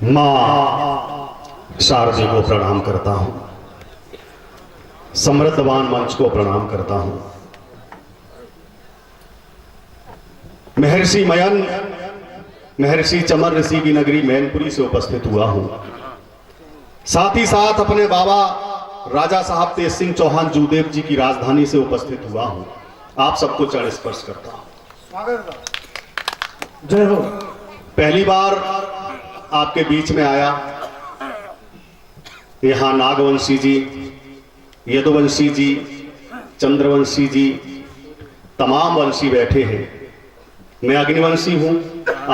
मां शारदे को प्रणाम करता हूं, समृद्धवान मंच को प्रणाम करता हूं। महर्षि मयन, महर्षि चमर ऋषि की नगरी मैनपुरी से उपस्थित हुआ हूं। साथ ही साथ अपने बाबा राजा साहब तेज सिंह चौहान जूदेव जी की राजधानी से उपस्थित हुआ हूं। आप सबको चरण स्पर्श करता हूं। जय हो। पहली बार आपके बीच में आया। यहां नागवंशी जी, यदुवंशी जी, चंद्रवंशी जी, तमाम वंशी बैठे हैं। मैं अग्निवंशी हूं।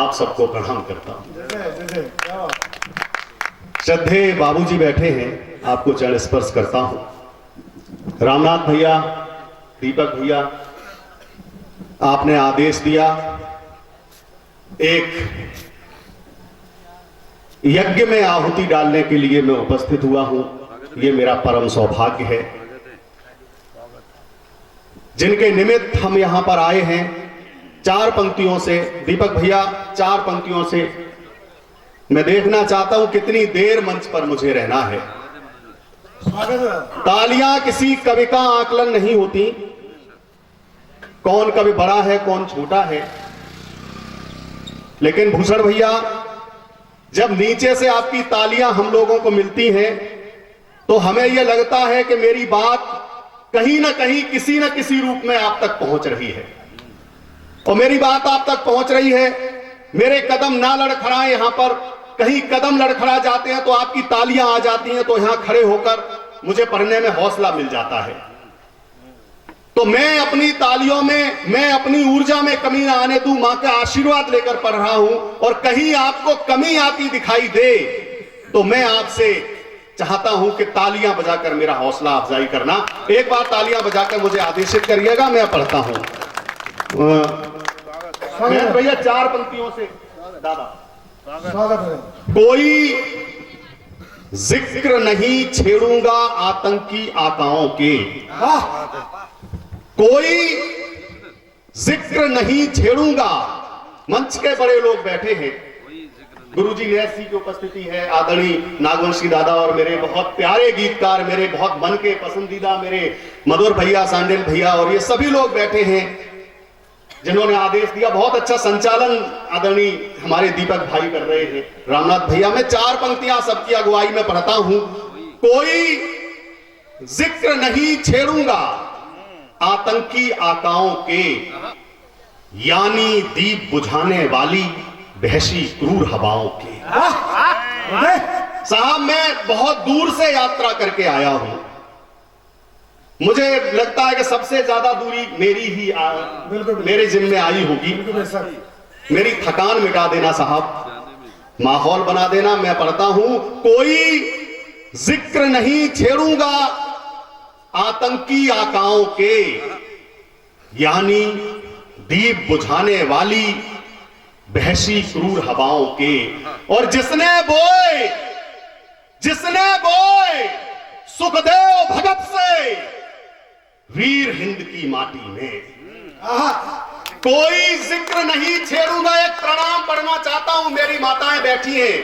आप सबको प्रणाम करता हूं। श्रद्धे बाबूजी बैठे हैं, आपको चरण स्पर्श करता हूं। रामनाथ भैया, दीपक भैया, आपने आदेश दिया एक यज्ञ में आहुति डालने के लिए मैं उपस्थित हुआ हूं। यह मेरा परम सौभाग्य है। जिनके निमित्त हम यहां पर आए हैं, चार पंक्तियों से, दीपक भैया चार पंक्तियों से मैं देखना चाहता हूं कितनी देर मंच पर मुझे रहना है। तालियां किसी कवि का आकलन नहीं होती। कौन कवि बड़ा है, कौन छोटा है। लेकिन भूषण भैया, जब नीचे से आपकी तालियां हम लोगों को मिलती हैं तो हमें यह लगता है कि मेरी बात कहीं ना कहीं किसी न किसी रूप में आप तक पहुंच रही है। और मेरी बात आप तक पहुंच रही है। मेरे कदम ना लड़खड़ाए, यहां पर कहीं कदम लड़खड़ा जाते हैं तो आपकी तालियां आ जाती हैं, तो यहां खड़े होकर मुझे पढ़ने में हौसला मिल जाता है। तो मैं अपनी तालियों में, मैं अपनी ऊर्जा में कमी ना आने दूं, मां का आशीर्वाद लेकर पढ़ रहा हूं। और कहीं आपको कमी आती दिखाई दे तो मैं आपसे चाहता हूं कि तालियां बजाकर मेरा हौसला अफजाई करना। एक बार तालियां बजाकर मुझे आदेशित करिएगा, मैं पढ़ता हूं। भैया चार पंक्तियों से दादा स्वागत है। कोई जिक्र नहीं छेड़ूंगा आतंकी आकाओं के। कोई जिक्र नहीं छेड़ूंगा। मंच के बड़े लोग बैठे हैं। गुरुजी नैसी की उपस्थिति है, आदरणीय नागवंशी दादा और मेरे बहुत प्यारे गीतकार, मेरे बहुत मन के पसंदीदा मेरे मधुर भैया, सांडिल भैया, और ये सभी लोग बैठे हैं जिन्होंने आदेश दिया। बहुत अच्छा संचालन आदरणीय हमारे दीपक भाई कर रहे हैं, रामनाथ भैया। मैं चार पंक्तियां सबकी अगुवाई में पढ़ता हूं। कोई जिक्र नहीं छेड़ूंगा आतंकी आकाओं के, यानी दीप बुझाने वाली बहसी क्रूर हवाओं के। साहब, मैं बहुत दूर से यात्रा करके आया हूं। मुझे लगता है कि सबसे ज्यादा दूरी मेरी ही मेरे जिम्मे आई होगी। मेरी थकान मिटा देना साहब, माहौल बना देना। मैं पढ़ता हूं, कोई जिक्र नहीं छेड़ूंगा आतंकी आकाओं के, यानी दीप बुझाने वाली बहसी क्रूर हवाओं के। और जिसने बोए सुखदेव भगत से वीर हिंद की माटी में। कोई जिक्र नहीं छेड़ूंगा। एक प्रणाम पढ़ना चाहता हूं, मेरी माताएं बैठी हैं।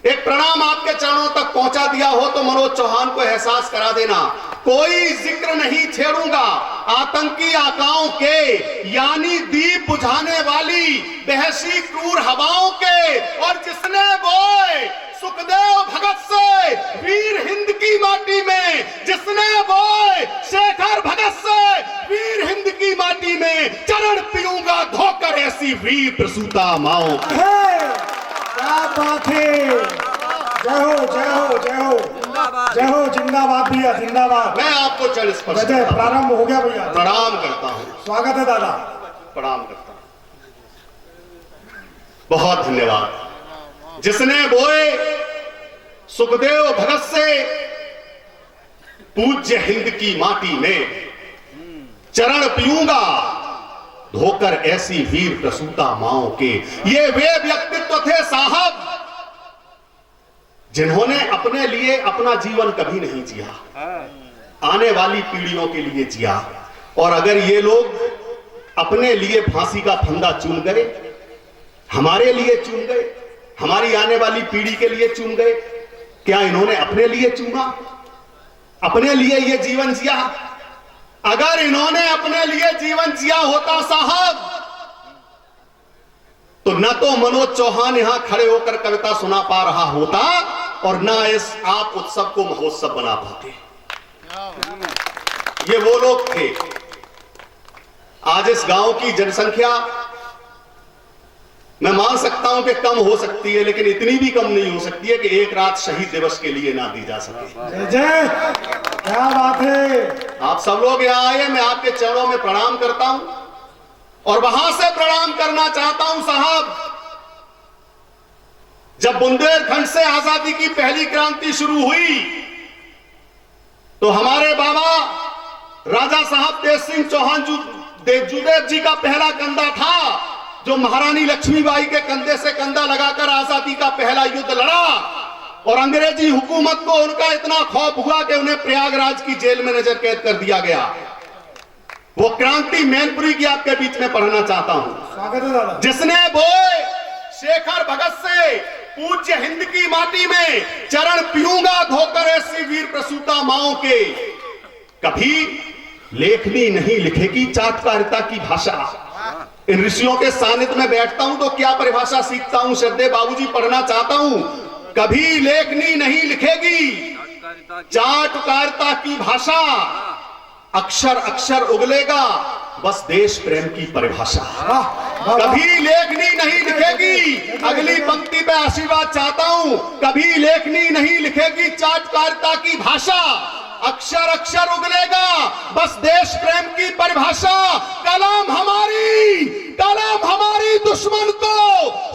एक प्रणाम आपके चरणों तक पहुंचा दिया हो तो मनोज चौहान को एहसास करा देना। कोई जिक्र नहीं छेड़ूंगा आतंकी आकाओं के, यानी दीप बुझाने वाली बहसी क्रूर हवाओं के। और जिसने बोए सुखदेव भगत से वीर हिंद की माटी में, जिसने बोए शेखर भगत से वीर हिंद की माटी में, चरण पीऊंगा धोकर ऐसी वीर प्रसूता माओ। क्या बात है। जय हो, जय हो, जय हो, जय हो। जिंदाबाद भैया, जिंदाबाद। मैं आपको चरण स्पर्श प्रारंभ हो गया भैया। प्रणाम करता हूं। स्वागत है दादा। प्रणाम करता हूं। बहुत धन्यवाद। जिसने बोए सुखदेव भगत से पूज्य हिंद की माटी में, चरण पीऊंगा धोकर ऐसी वीर प्रसूता माओं के। ये वे व्यक्तित्व थे साहब जिन्होंने अपने लिए अपना जीवन कभी नहीं जिया, आने वाली पीढ़ियों के लिए जिया। और अगर ये लोग अपने लिए फांसी का फंदा चुन गए, हमारे लिए चुन गए, हमारी आने वाली पीढ़ी के लिए चूम गए? क्या इन्होंने अपने लिए चूमा? अपने लिए ये जीवन जिया? अगर इन्होंने अपने लिए जीवन जिया होता साहब, तो न तो मनोज चौहान यहां खड़े होकर कविता सुना पा रहा होता और न इस आप उत्सव को महोत्सव बना पाते। ये वो लोग थे। आज इस गांव की जनसंख्या मैं मान सकता हूं कि कम हो सकती है, लेकिन इतनी भी कम नहीं हो सकती है कि एक रात शहीद दिवस के लिए ना दी जा सके। जय जय, क्या बात है। आप सब लोग यहां आए, मैं आपके चरणों में प्रणाम करता हूं और वहां से प्रणाम करना चाहता हूं साहब, जब बुंदेलखंड से आजादी की पहली क्रांति शुरू हुई तो हमारे बाबा राजा साहब तेज सिंह चौहान जुदेव जी का पहला कंधा था जो महारानी लक्ष्मीबाई के कंधे से कंधा लगाकर आजादी का पहला युद्ध लड़ा और अंग्रेजी हुकूमत को उनका इतना खौफ हुआ कि उन्हें प्रयागराज की जेल में नजर कैद कर दिया गया। वो क्रांति मैनपुरी की आपके बीच में पढ़ना चाहता हूं। स्वागत है दादा। जिसने बोए शेखर भगत से पूज्य हिंद की माटी में चरण पीऊंगा धोकर ऐसी वीर प्रसूता माओ के, कभी लेखनी नहीं लिखेगी चाटकारिता की भाषा। इन ऋषियों के सानिध्य में बैठता हूं तो क्या परिभाषा सीखता हूं, श्रद्धेय बाबूजी पढ़ना चाहता हूं। कभी लेखनी नहीं लिखेगी चाटकारिता की भाषा, अक्षर अक्षर उगलेगा बस देश प्रेम की परिभाषा। कभी लेखनी नहीं लिखेगी, अगली पंक्ति पे आशीर्वाद चाहता हूं, कभी लेखनी नहीं लिखेगी चाटकारिता की भाषा, अक्षर अक्षर उगलेगा बस देश प्रेम की परिभाषा। कलम हमारी दुश्मन को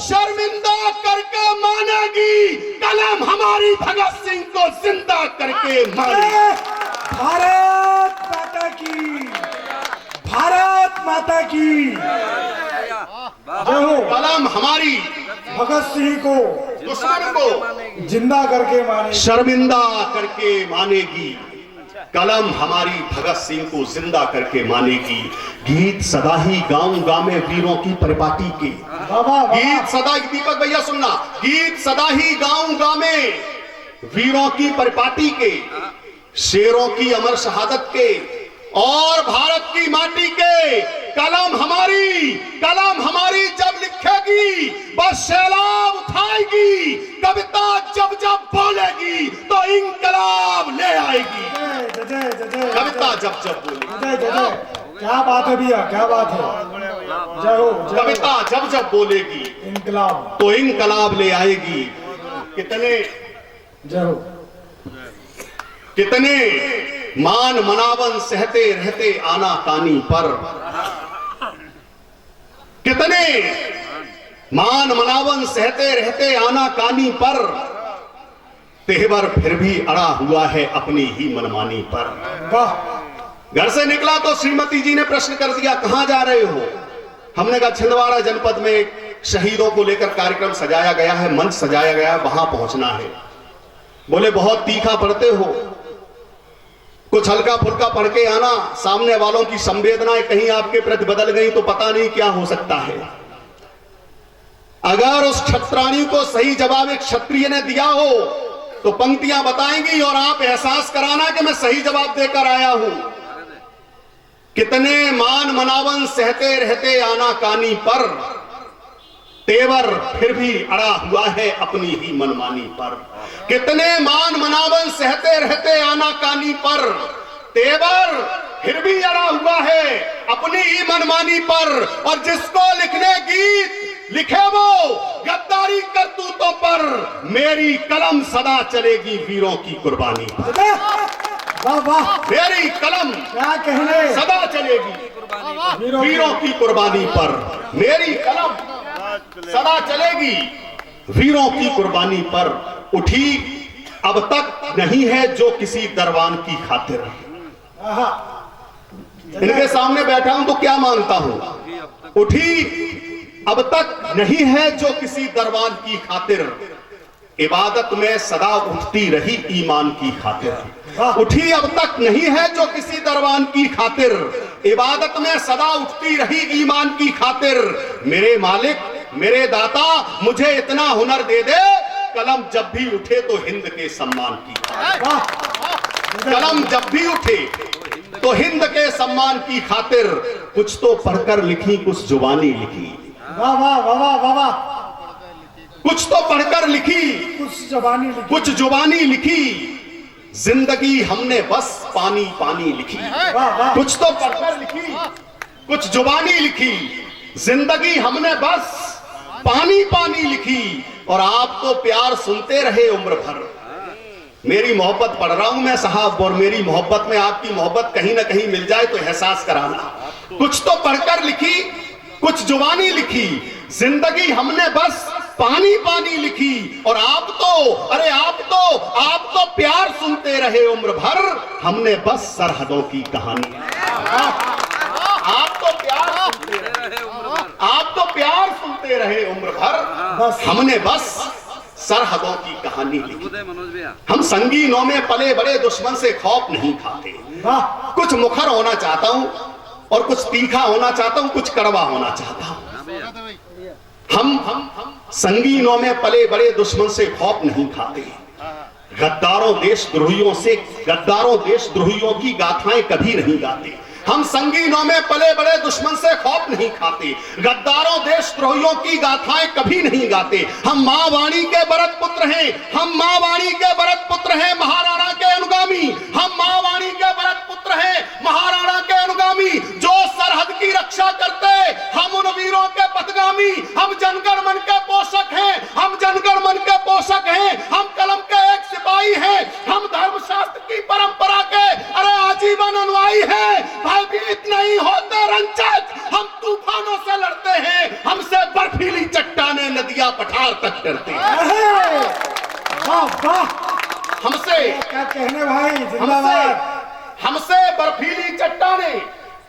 शर्मिंदा करके मानेगी, कलम हमारी भगत सिंह को जिंदा करके मानेगी। भारत माता की, भारत माता की जय हो। कलम हमारी भगत सिंह को दुश्मन को जिंदा करके माने, शर्मिंदा करके मानेगी, कलम हमारी भगत सिंह को जिंदा करके मानेगी। गीत सदा ही गाऊंगा मैं वीरों की परिपाटी के, गीत सदा, दीपक भैया सुनना, गीत सदा ही गाऊंगा मैं वीरों की परिपाटी के, शेरों की अमर शहादत के और भारत की माटी के। कलम हमारी जब लिखेगी बस सैलाब उठाएगी, कविता जब जब बोलेगी तो इंकलाब ले आएगी। जय जय जय जय, कविता जब जब बोलेगी, जय जय जय, क्या बात है भैया, क्या बात है। जय हो, जय हो। कविता जब जब बोलेगी इनकलाब तो इंकलाब ले आएगी। कितने जय हो। कितने मान मनावन सहते रहते आना कानी पर, कितने मान मनावन सहते रहते आना कानी पर, तेवर फिर भी अड़ा हुआ है अपनी ही मनमानी पर। वाह। घर से निकला तो श्रीमती जी ने प्रश्न कर दिया कहां जा रहे हो? हमने कहा छिंदवाड़ा जनपद में शहीदों को लेकर कार्यक्रम सजाया गया है, मंच सजाया गया है, वहां पहुंचना है। बोले बहुत तीखा पढ़ते हो, कुछ हल्का फुल्का पढ़ के आना, सामने वालों की संवेदनाएं कहीं आपके प्रति बदल गई तो पता नहीं क्या हो सकता है। अगर उस क्षत्राणी को सही जवाब एक क्षत्रिय ने दिया हो तो पंक्तियां बताएंगी और आप एहसास कराना कि मैं सही जवाब देकर आया हूं। कितने मान मनावन सहते रहते आना कानी पर, तेवर फिर भी अड़ा हुआ है अपनी ही मनमानी पर। कितने मान मनावन सहते रहते आना कानी पर, तेवर फिर भी अड़ा हुआ है अपनी ही मनमानी पर। और जिसको लिखने गीत लिखे वो गद्दारी करतूतों पर, मेरी कलम सदा चलेगी वीरों की कुर्बानी पर। वाह वाह, मेरी कलम क्या कहने, सदा चलेगी वीरों की कुर्बानी पर, मेरी कलम सदा चलेगी वीरों की कुर्बानी पर। उठी अब तक नहीं है जो किसी दरबान की खातिर। इनके सामने बैठा हूं तो क्या मानता हूं, उठी अब तक नहीं है जो किसी दरबान की खातिर, इबादत में सदा उठती रही ईमान की खातिर। उठी अब तक नहीं है जो किसी दरबान की खातिर, इबादत में सदा उठती रही ईमान की खातिर। मेरे मालिक मेरे दाता मुझे इतना हुनर दे दे, कलम जब भी उठे तो हिंद के सम्मान की, कलम जब भी उठे तो हिंद के सम्मान की खातिर कुछ तो पढ़कर लिखी, कुछ जुबानी लिखी। वाह वाह वाह वाह वाह वाह, कुछ तो पढ़कर लिखी, कुछ जुबानी लिखी, कुछ जुबानी लिखी, जिंदगी हमने बस पानी पानी लिखी। वाह वाह, कुछ तो पढ़कर लिखी, कुछ जुबानी लिखी, जिंदगी हमने बस पानी पानी लिखी, और आप तो प्यार सुनते रहे उम्र भर। मेरी मोहब्बत पढ़ रहा हूं मैं साहब, और मेरी मोहब्बत में आपकी मोहब्बत कहीं ना कहीं मिल जाए तो एहसास कराना। कुछ तो पढ़कर लिखी, कुछ जुबानी लिखी, जिंदगी हमने बस पानी पानी लिखी, और आप तो, अरे आप तो प्यार सुनते रहे उम्र भर, हमने बस सरहदों की कहानी। आप तो प्यार सुनते रहे उम्र भर, आप तो प्यार सुनते रहे उम्र भर, हमने बस सरहदों की कहानी लिखी। हम संगीनों में पले बड़े, दुश्मन से खौफ नहीं खाते। कुछ मुखर होना चाहता हूं और कुछ तीखा होना चाहता हूं, कुछ कड़वा होना चाहता हूं। हम संगीनों में पले बड़े, दुश्मन से खौफ नहीं खाते। गद्दारों देशद्रोहियों से, गद्दारों देशद्रोहियों की गाथाएं कभी नहीं गाते। हम संगीनों में पले बड़े, दुश्मन से खौफ नहीं खाते। गद्दारों देशद्रोहियों की गाथाएं कभी नहीं गाते। हम मां वाणी के भरत पुत्र हैं, हम मां वाणी के भरत पुत्र हैं, महाराणा के अनुगामी। हम मां वाणी के भरत पुत्र हैं, महाराणा के अनुगामी, जो सरहद की रक्षा करते, हम उन वीरों के पथगामी। हम जनगण मन के पोषक हैं, हम जनगण मन के पोषक हैं, हम कलम के एक सिपाही हैं, हम धर्मशास्त्र की परंपरा के अरे आजीवन अनुयायी हैं। भयभीत नहीं होते रंजक, हम तूफानों से लड़ते हैं, हमसे बर्फीली चट्टाने नदियां पठार तक डरते हैं। वाह वाह, हमसे क्या कहने भाई, जिंदाबाद। हमसे बर्फीली चट्टाने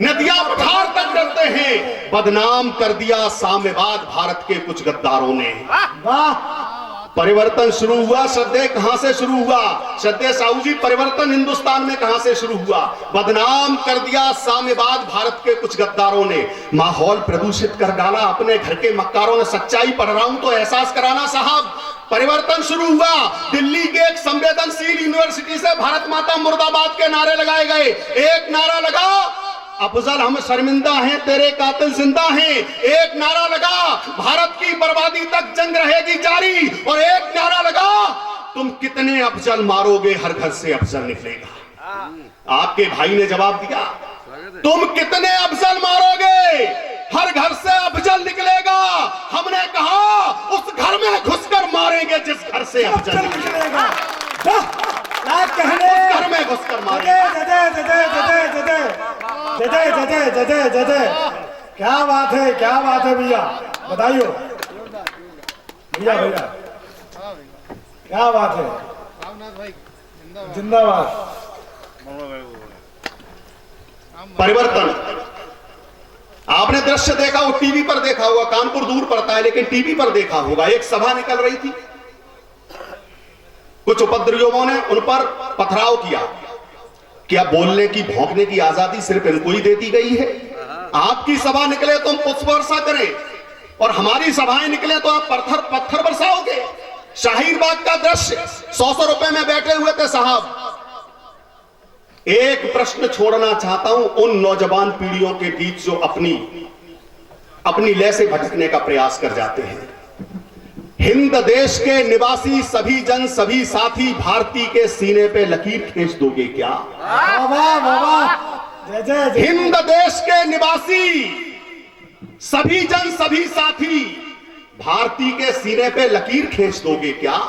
नदियां पठार तक डरते हैं। बदनाम कर दिया साम्यवाद भारत के कुछ गद्दारों ने। वाह, परिवर्तन शुरू हुआ, श्रद्धेय कहां से शुरू हुआ? श्रद्धेय साहू जी, परिवर्तन हिंदुस्तान में कहां से शुरू हुआ? बदनाम कर दिया साम्यवाद भारत के कुछ गद्दारों ने। माहौल प्रदूषित कर डाला अपने घर के मक्कारों ने। सच्चाई पढ़ रहा हूं तो एहसास कराना साहब। परिवर्तन शुरू हुआ, दिल्ली के एक संवेदनशील यूनिवर्सिटी से भारत माता मुर्दाबाद के नारे लगाए गए। एक नारा लगा, अफजल हम शर्मिंदा हैं, तेरे कातिल जिंदा हैं। एक नारा लगा, भारत की बर्बादी तक जंग रहेगी जारी। और एक नारा लगा, तुम कितने अफजल मारोगे, हर घर से अफजल निकलेगा। आपके भाई ने जवाब दिया, तुम कितने अफजल मारोगे, हर घर से अफजल निकलेगा। हमने कहा, उस घर में घुसकर मारेंगे जिस घर से अफजल निकलेगा। क्या कहने, घर में घुसकर मारेंगे। क्या बात है, क्या बात है भैया, बताइए भैया, भैया क्या बात है, जिंदाबाद। परिवर्तन आपने दृश्य देखा, वो टीवी पर देखा होगा, कानपुर दूर पड़ता है लेकिन टीवी पर देखा होगा। एक सभा निकल रही थी, कुछ उपद्रवियों ने उन पर पथराव किया। क्या बोलने की, भौंकने की आजादी सिर्फ इनको ही दे दी गई है? आपकी सभा निकले तो हम पुष्प वर्षा करें, और हमारी सभाएं निकले तो आप पत्थर बरसाओगे। शाहीन बाग का दृश्य, 100 रुपए में बैठे हुए थे साहब। एक प्रश्न छोड़ना चाहता हूं उन नौजवान पीढ़ियों के बीच जो अपनी लय से भटकने का प्रयास कर जाते हैं। हिंद देश के निवासी सभी जन, सभी साथी, भारती के सीने पे लकीर खींच दोगे क्या? वाह वाह, जय जय। हिंद देश के निवासी सभी जन, सभी साथी, भारती के सीने पे लकीर खींच दोगे क्या?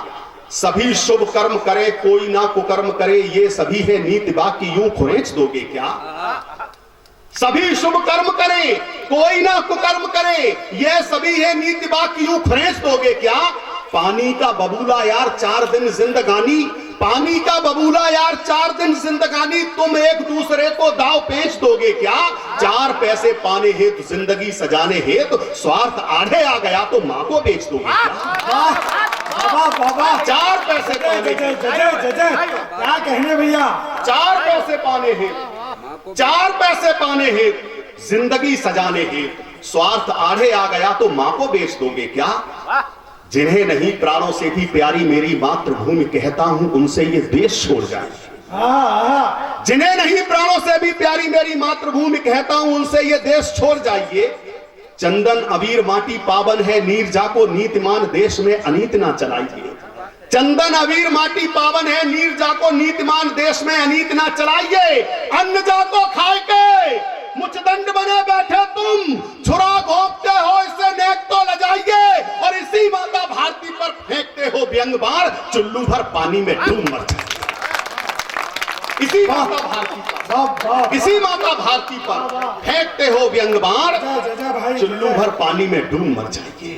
सभी शुभ कर्म करे, कोई ना कुकर्म करे, ये सभी है नीति बाकी, यूं खुरेच दोगे क्या? सभी शुभ कर्म करे, कोई ना कुकर्म करे, ये सभी है नीति बाकी, यूं खुरेच दोगे क्या? पानी का बबूला यार 4 दिन जिंदगानी, पानी का बबूला यार 4 दिन जिंदगानी, तुम एक दूसरे को दाव पेच दोगे क्या? 4 पैसे पाने हेतु, जिंदगी सजाने हेतु, स्वार्थ आड़े आ गया तो मां को बेच दोगे क्या? बाबा 4 पैसे पाने, क्या कहने भैया, 4 पैसे पाने हेतु, 4 पैसे पाने हेतु, जिंदगी सजाने हेतु, स्वार्थ आड़े आ गया तो मां को बेच दोगे क्या? जिन्हें नहीं प्राणों से भी प्यारी मेरी मातृभूमि कहता हूं उनसे ये देश छोड़ जाए। जिन्हें नहीं प्राणों से भी प्यारी मेरी मातृभूमि कहता हूं उनसे ये देश छोड़ जाइए। चंदन अबीर माटी पावन है, नीर जाको नीतिमान देश में अनीत ना चलाइए। चंदन अबीर माटी पावन है, नीर जाको नीतिमान देश में अनीत ना चलाइए। अन्न जाको खाए के मुचदंड बने बैठे तुम, छुरा घोंपते हो इससे नेक तो लजाइए। और इसी माता भारती पर फेंकते हो व्यंग बाण, चुल्लू भर पानी में डूब मर जाए। इसी माता भारती पर, इसी माता भारती पर फेंकते हो व्यंग बाण, चुल्लू भर पानी में डूब मर जाइए।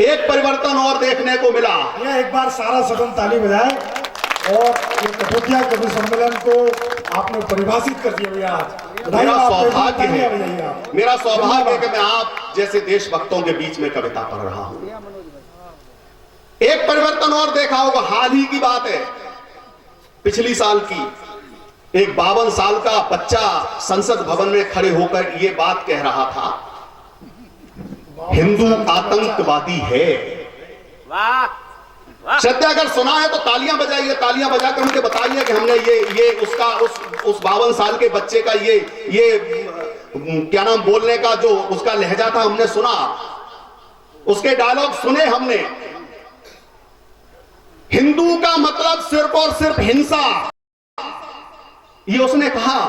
एक परिवर्तन और देखने को मिला। एक बार सारा सदन ताली बजाए। और ये कठोतिया कवि सम्मेलन को आपने परिभाषित कर दिया भैया आज। मेरा सौभाग्य है, मेरा सौभाग्य है कि मैं आप जैसे देशभक्तों के बीच में कविता पढ़ रहा हूं। एक परिवर्तन और देखा होगा, हाल ही की बात है, पिछली साल की। एक 52 साल का बच्चा संसद भवन में खड़े होकर यह बात कह रहा था, हिंदू आतंकवादी है। सत्य अगर सुना है तो तालियां बजाइए, तालियां बजाकर मुझे बताइए कि हमने ये उसका उस 52 साल के बच्चे का ये क्या नाम बोलने का जो उसका लहजा था हमने सुना, उसके डायलॉग सुने हमने। हिंदू का मतलब सिर्फ और सिर्फ हिंसा, ये उसने कहा।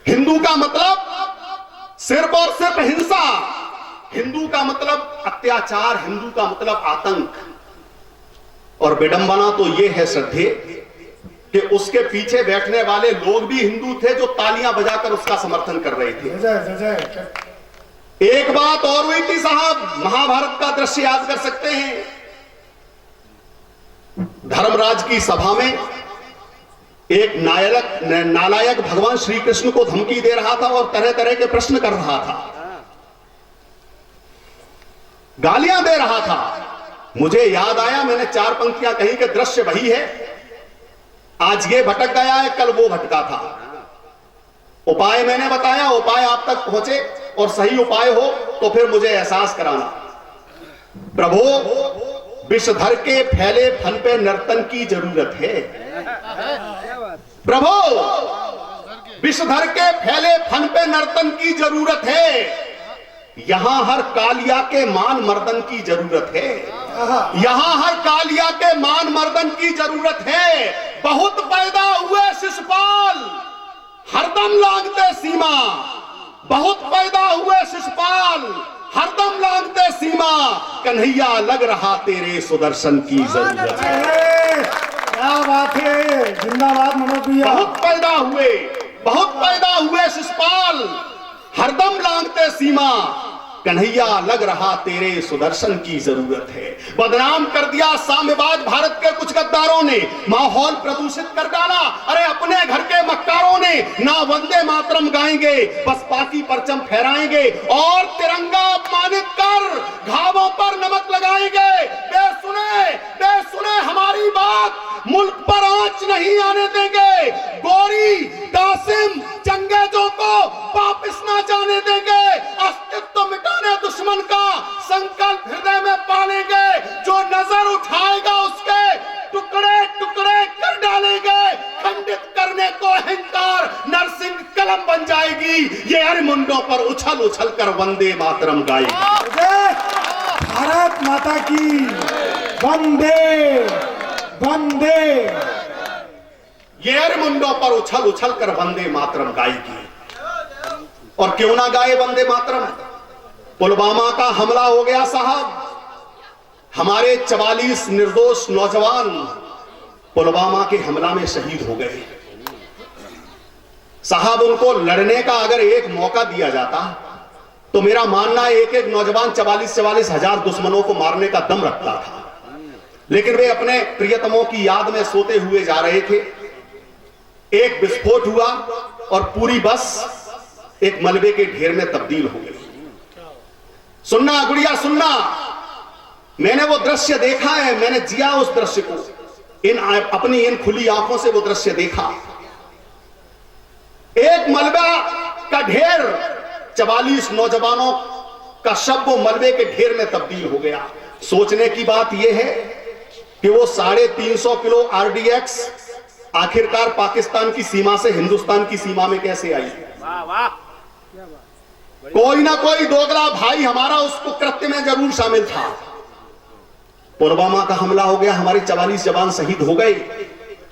हिंदू का मतलब सिर्फ और सिर्फ हिंसा, हिंदू का मतलब अत्याचार, हिंदू का मतलब आतंक। और विडंबना तो यह है श्रद्धे कि उसके पीछे बैठने वाले लोग भी हिंदू थे जो तालियां बजाकर उसका समर्थन कर रहे थे। एक बात और हुई थी साहब, महाभारत का दृश्य याद कर सकते हैं। धर्मराज की सभा में एक नालायक भगवान श्री कृष्ण को धमकी दे रहा था और तरह तरह के प्रश्न कर रहा था, गालियां दे रहा था। मुझे याद आया, मैंने 4 पंक्तियां कही कि दृश्य वही है, आज ये भटक गया है, कल वो भटका था। उपाय मैंने बताया, उपाय आप तक पहुंचे और सही उपाय हो तो फिर मुझे एहसास कराना। प्रभु, विषधर के फैले फन पे नर्तन की जरूरत है। प्रभु, विषधर के फैले फन पे नर्तन की जरूरत है। यहां हर कालिया के मान मर्दन की जरूरत है। यहां हर कालिया के मान मर्दन की जरूरत है। बहुत पैदा हुए शिशुपाल, हरदम लांघते सीमा। बहुत पैदा हुए शिशुपाल, हरदम लांघते सीमा। कन्हैया लग रहा तेरे सुदर्शन की जरूरत है। क्या बात है, जिंदाबाद मनोज भैया। बहुत पैदा हुए शिशुपाल, हरदम लांघते सीमा। कन्हैया लग रहा तेरे सुदर्शन की जरूरत है। बदनाम कर दिया साम्यवाद भारत के कुछ गद्दारों ने, माहौल प्रदूषित कर डाला। अरे अपने घर के मक्कारों ने ना वंदे मातरम गाएंगे, बस पाकी परचम फहराएंगे और तिरंगा अपमानित कर घावों पर नमक लगाएंगे। बेसुने हमारी बात, मुल्क पर आंच नहीं आने देंगे। गोरी, कासिम, चंगेजों को वापस ना जाने देंगे। अस्तित्व मिटाने दुश्मन का संकल्प हृदय में पालेंगे। जो नजर उठाएगा उसके टुकड़े टुकड़े कर डालेंगे। खंडित करने को अहंकार नरसिंह कलम बन जाएगी। ये अरमुंडों पर उछल उछल कर वंदे मातरम गाएगी। भारत माता की वंदे वंदे। ये अरमुंडों पर उछल उछल कर वंदे मातरम गाएगी। और क्यों ना गाए वंदे मातरम? पुलवामा का हमला हो गया साहब, हमारे 44 निर्दोष नौजवान पुलवामा के हमला में शहीद हो गए साहब। उनको लड़ने का अगर एक मौका दिया जाता तो मेरा मानना है एक नौजवान 44 हजार दुश्मनों को मारने का दम रखता था। लेकिन वे अपने प्रियतमों की याद में सोते हुए जा रहे थे। एक विस्फोट हुआ और पूरी बस एक मलबे के ढेर में तब्दील हो गई। सुनना गुड़िया सुनना, मैंने वो दृश्य देखा है, मैंने जिया उस दृश्य को, अपनी इन खुली आंखों से वो दृश्य देखा। एक मलबा का ढेर 44 नौजवानों का शव वो मलबे के ढेर में तब्दील हो गया। सोचने की बात यह है कि वो 350 किलो RDX आखिरकार पाकिस्तान की सीमा से हिंदुस्तान की सीमा में कैसे आई। कोई ना कोई दोगला भाई हमारा उस कृत्य में जरूर शामिल था। पुलवामा का हमला हो गया, हमारे 44 जवान शहीद हो गए।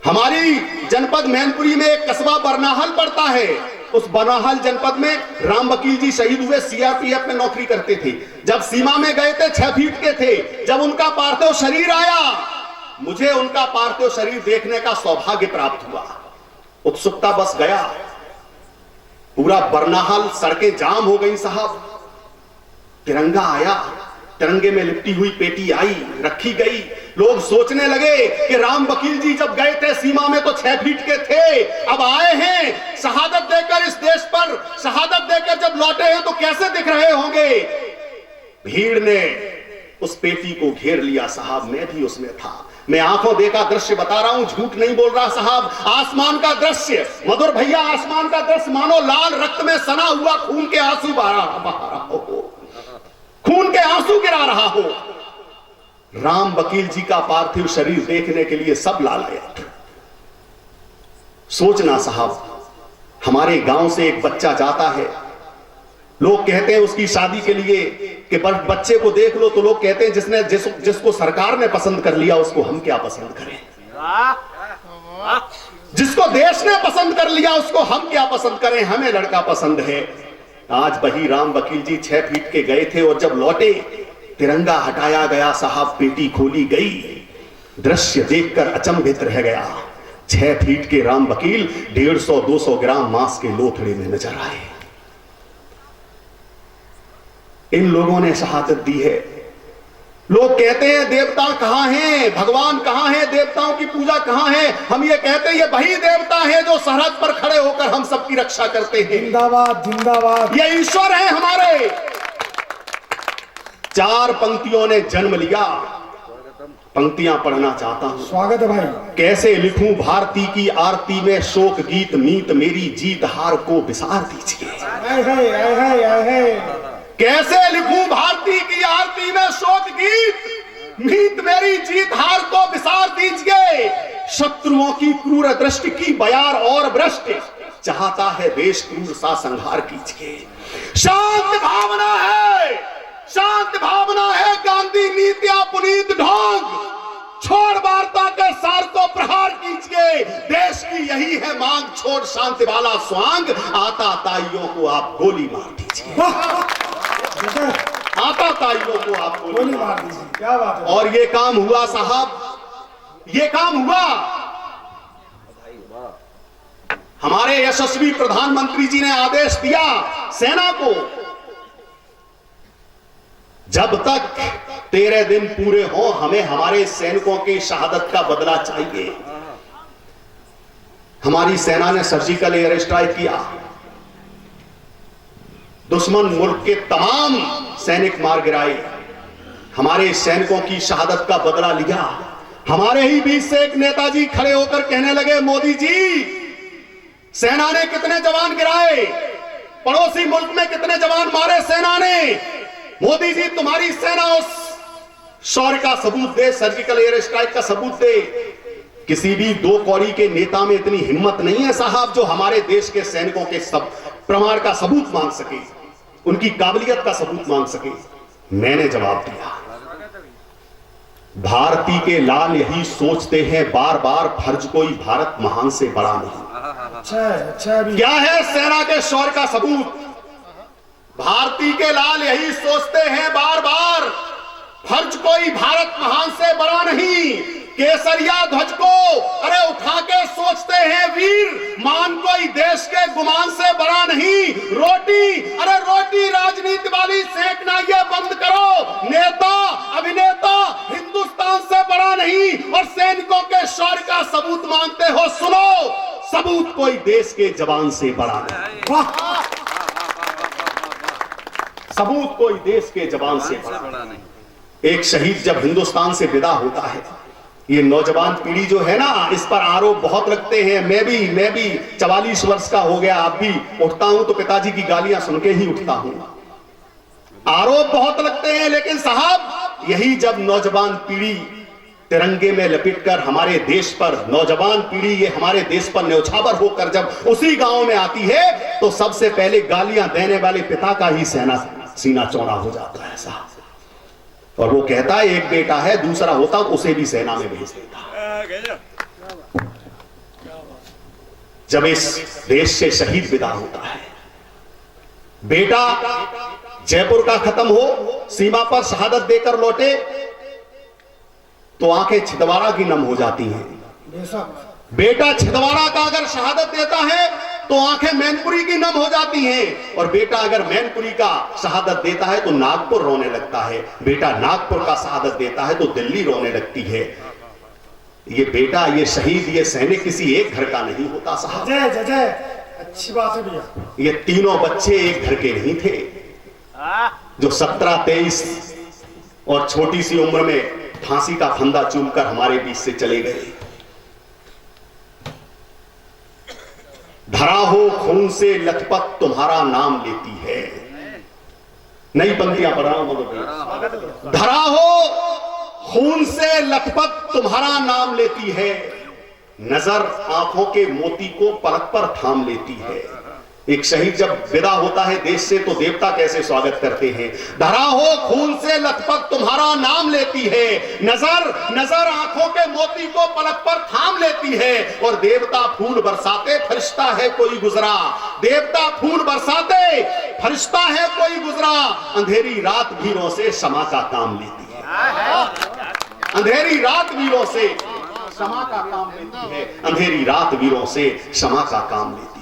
हमारी जनपद मैनपुरी में एक कस्बा बरनाहल पड़ता है, उस बरनाहल जनपद में राम वकील जी शहीद हुए, CRPF में नौकरी करते थे। जब सीमा में गए थे 6 फीट के थे। जब उनका पार्थिव शरीर आया, मुझे उनका पार्थिव शरीर देखने का सौभाग्य प्राप्त हुआ। उत्सुकता बस गया, पूरा बरनाहल सड़कें जाम हो गई साहब। तिरंगा आया, तिरंगे में लिपटी हुई पेटी आई, रखी गई। लोग सोचने लगे कि राम वकील जी जब गए थे सीमा में तो 6 फीट के थे, अब आए हैं शहादत देकर, इस देश पर शहादत देकर जब लौटे हैं तो कैसे दिख रहे होंगे। भीड़ ने उस पेटी को घेर लिया साहब, मैं भी उसमें था। मैं आंखों देखा दृश्य बता रहा हूं, झूठ नहीं बोल रहा साहब। आसमान का दृश्य, मधुर भैया, आसमान का दृश्य मानो लाल रक्त में सना हुआ खून के आंसू बहा रहा हो, खून के आंसू गिरा रहा हो। राम वकील जी का पार्थिव शरीर देखने के लिए सब लालायत। सोचना साहब, हमारे गांव से एक बच्चा जाता है, लोग कहते हैं उसकी शादी के लिए कि बच्चे को देख लो, तो लोग कहते हैं जिसको सरकार ने पसंद कर लिया उसको हम क्या पसंद करें। जिसको देश ने पसंद कर लिया उसको हम क्या पसंद करें, हमें लड़का पसंद है। आज वही राम वकील जी 6 फीट के गए थे और जब लौटे तिरंगा हटाया गया साहब, पेटी खोली गई। दृश्य देखकर अचंभित रह गया। 6 फीट के राम वकील 150-200 ग्राम मांस के लोथड़े में नजर आए। इन लोगों ने शहादत दी है। लोग कहते हैं देवता कहां हैं, भगवान कहां है, देवताओं की पूजा कहां है। हम ये कहते हैं ये वही देवता है जो सरहद पर खड़े होकर हम सबकी रक्षा करते हैं। जिंदाबाद जिंदाबाद, ये ईश्वर है हमारे। 4 पंक्तियों ने जन्म लिया, पंक्तियां पढ़ना चाहता हूं। स्वागत है भाई। कैसे लिखूं भारती की आरती में शोक गीत, मीत मेरी जीत हार को विसार दीजिए। कैसे लिखूं भारती की आरती में शोक गीत, मीत मेरी जीत हार को विसार दीजिए। शत्रुओं की क्रूर दृष्टि की बयार और भ्रष्ट, चाहता है देश क्रूर सा संहार कीजिए। शांत भावना है, शांत भावना है गांधी नीतियां पुनीत ढोंग, छोड़ वार्ता के सार को प्रहार कीजिए। देश की यही है मांग, छोड़ शांति वाला स्वांग, आता ताइयों को आप गोली मार दीजिए। आता ताइयों को आप गोली मार दीजिए। क्या बात है। और ये काम हुआ साहब, ये काम हुआ। हमारे यशस्वी प्रधानमंत्री जी ने आदेश दिया सेना को, जब तक 13 दिन पूरे हो हमें हमारे सैनिकों की शहादत का बदला चाहिए। हमारी सेना ने सर्जिकल एयर स्ट्राइक किया, दुश्मन मुल्क के तमाम सैनिक मार गिराए, हमारे सैनिकों की शहादत का बदला लिया। हमारे ही बीच से एक नेताजी खड़े होकर कहने लगे, मोदी जी सेना ने कितने जवान गिराए, पड़ोसी मुल्क में कितने जवान मारे सेना ने। मोदी जी तुम्हारी सेना उस शौर्य का सबूत दे, सर्जिकल एयर स्ट्राइक का सबूत दे। किसी भी 2 कौड़ी के नेता में इतनी हिम्मत नहीं है साहब जो हमारे देश के सैनिकों के सब प्रमाण का सबूत मांग सके, उनकी काबिलियत का सबूत मांग सके। मैंने जवाब दिया, भारती के लाल यही सोचते हैं बार बार, फर्ज कोई भारत महान से बड़ा नहीं। अच्छा भी। क्या है सेना के शौर्य का सबूत? भारती के लाल यही सोचते हैं बार बार, फर्ज कोई भारत महान से बड़ा नहीं। केसरिया ध्वज को अरे उठा के सोचते हैं वीर, मान कोई देश के गुमान से बड़ा नहीं। रोटी राजनीति वाली सेकना ये बंद करो। नेता अभिनेता हिंदुस्तान से बड़ा नहीं और सैनिकों के शौर्य का सबूत मांगते हो, सुनो, सबूत कोई देश के जवान से बड़ा नहीं। सबूत कोई देश के जवान से बड़ा नहीं। एक शहीद जब हिंदुस्तान से विदा होता है, ये नौजवान पीढ़ी जो है ना, इस पर आरोप बहुत लगते हैं। मैं भी 44 वर्ष का हो गया, अब भी उठता हूं तो पिताजी की गालियां सुन के ही उठता हूं। आरोप बहुत लगते हैं, लेकिन साहब यही जब नौजवान पीढ़ी तिरंगे में लपेटकर हमारे देश पर, नौजवान पीढ़ी ये हमारे देश पर न्यौछावर होकर जब उसी गांव में आती है, तो सबसे पहले गालियां देने वाले पिता का ही सीना चौड़ा हो जाता है साहब। और वो कहता है एक बेटा है, दूसरा होता तो उसे भी सेना में भेज देता। जब इस देश से शहीद विदा होता है, बेटा जयपुर का खत्म हो, सीमा पर शहादत देकर लौटे, तो आंखें छिंदवाड़ा की नम हो जाती हैं। बेटा छिंदवाड़ा का अगर शहादत देता है तो आंखें मैनपुरी की नम हो जाती हैं, और बेटा अगर मैनपुरी का शहादत देता है तो नागपुर रोने लगता है, बेटा नागपुर का शहादत देता है तो दिल्ली रोने लगती है। ये बेटा, ये शहीद, ये सैनिक किसी एक घर का नहीं होता साहब। जय जय, अच्छी बात है भैया। ये तीनों बच्चे एक घर के नहीं थे, जो 17, 23 और छोटी सी उम्र में फांसी का फंदा चूमकर हमारे बीच से चले गए। धरा हो खून से लथपथ तुम्हारा नाम लेती है। नई पंक्तियां पढ़ रहा हूं मगर। धरा हो खून से लथपथ तुम्हारा नाम लेती है, नजर आंखों के मोती को पलक पर थाम लेती है। एक शहीद जब विदा होता है देश से तो देवता कैसे स्वागत करते हैं। धरा हो खून से लथपथ तुम्हारा नाम लेती है, नजर आंखों के मोती को पलक पर थाम लेती है। और देवता फूल बरसाते, फरिश्ता है कोई गुजरा। देवता फूल बरसाते, फरिश्ता है कोई गुजरा। अंधेरी रात वीरों से क्षमा का काम लेती है। अंधेरी रात वीरों से क्षमा का काम लेती है। अंधेरी रात वीरों से क्षमा का काम लेती है।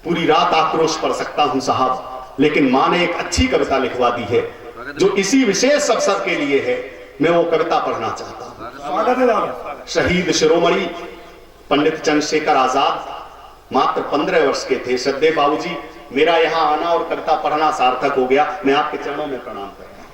पूरी रात आक्रोश पढ़ सकता हूं साहब, लेकिन मां ने एक अच्छी कविता लिखवा दी है जो इसी विशेष अवसर के लिए है। मैं वो कविता पढ़ना चाहता हूं। शहीद शिरोमणि पंडित चंद्रशेखर आजाद मात्र 15 वर्ष के थे। श्रद्धेय बाबूजी, मेरा यहां आना और कविता पढ़ना सार्थक हो गया। मैं आपके चरणों में प्रणाम करता हूं।